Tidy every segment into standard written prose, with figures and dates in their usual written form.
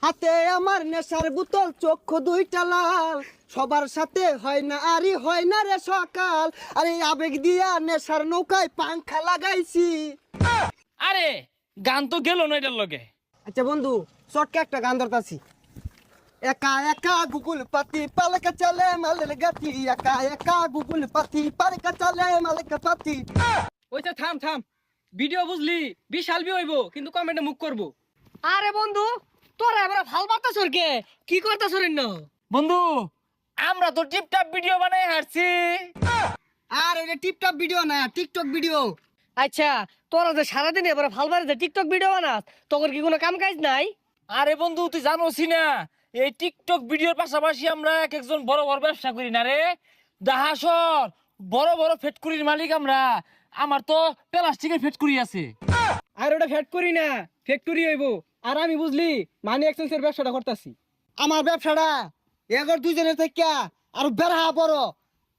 হাতে আমার নেশার বোতল, চক্ষু দুইটা লাল, সবার সাথে হয় না আরি হয় না রে সকাল। আরে আবেগ দিয়া নেশার নৌকায় পাংখা লাগাইছি। আরে গান তো গেল না এটার লগে। আচ্ছা বন্ধু, শর্টকে একটা গান ধরতাছি। একা একা গুগল পাতি পালকা চলে মালের গাতি, একা একা গুগল পাতি পালকা চলে মালের পাতি। ওইটা থাম থাম, ভিডিও বুঝলি বিশাল বি হইব, কিন্তু কমেন্টে মুখ করব। আরে বন্ধু, তোরা এবার ভাল বার্তা সরকে কি করতা সরেন না? বন্ধু আমরা তো টিপটাপ ভিডিও বানাই হারছি। আর এটা টিপটপ ভিডিও না, টিকটক ভিডিও। আচ্ছা, তোরা যে সারাদিন এবার ভাল বারে টিকটক ভিডিও বানাস, তোর কি কোনো কাম কাজ নাই? আরে বন্ধু তুই জানোসি না, এই টিকটক ভিডিওর পাশাপাশি আমরা এক একজন বড় বড় ব্যবসা করি না রে। দাহাসর বড় বড় ফ্যাক্টরির মালিক আমরা। আমার তো প্লাস্টিকের ফ্যাক্টরি আছে। আর ওটা ফ্যাট করি না, ফ্যাক্টরি হইব। আর আমি বুঝলি মানি এক্সচেঞ্জের ব্যবসাটা করতেছি। আমার ব্যবসাটা এগর দুজনের থেকে আর বেড়া বড়,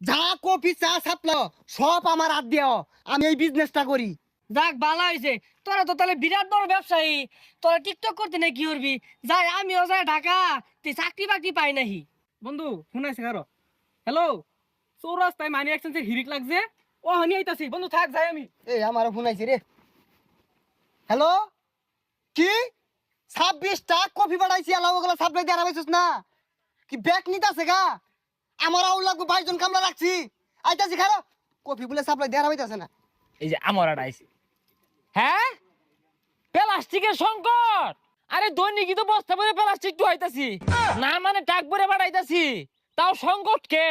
যা কফি চা সাপলো সব আমার হাত দিও, আমি এই বিজনেসটা করি। যাক ভালো হয়েছে, তোরা তো তাহলে বিরাট বড় ব্যবসায়ী। তোরা টিকটক করতে না কি করবি? যাই আমিও যাই ঢাকা, তুই চাকরি বাকরি পাই নাহি। বন্ধু শুনাইছে কারো? হ্যালো, চৌরাস্তায় মানি এক্সচেঞ্জের হিরিক লাগছে, ও হানি আইতাছি। বন্ধু থাক, যাই আমি। এই আমার ফোন আইছে রে। হ্যালো, কি 26টা কফি বাড়াইছি, আলাও ওগুলা সাপ্লাই দিয়ে আরামাইছিস না কি? ব্যাগ নিতাছে গা, আমার আউল লাগবে 22 জন কামলা রাখছি। আইতাছি খারো, কফি বলে সাপ্লাই দিয়ে আরামাইতাছে না। এই যে আমার আইছে। হ্যাঁ, প্লাস্টিকের সংকট। আরে দৈনিকই তো বস্তা ভরে প্লাস্টিক তো হইতাছি না, মানে টাক ভরে বাড়াইতাছি, তাও সংকট কে?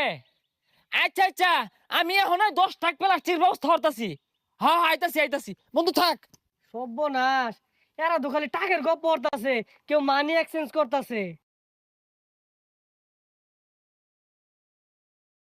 আচ্ছা আচ্ছা, আমি এখন 10 টাক প্লাস্টিকের ব্যবস্থা করতাছি। হ্যাঁ আইতাছি আইতাছি, বন্ধু থাক। সর্বনাশ, এরা তো খালি টাকের গপ পড়তাছে, কেউ মানি এক্সচেঞ্জ করতেছে।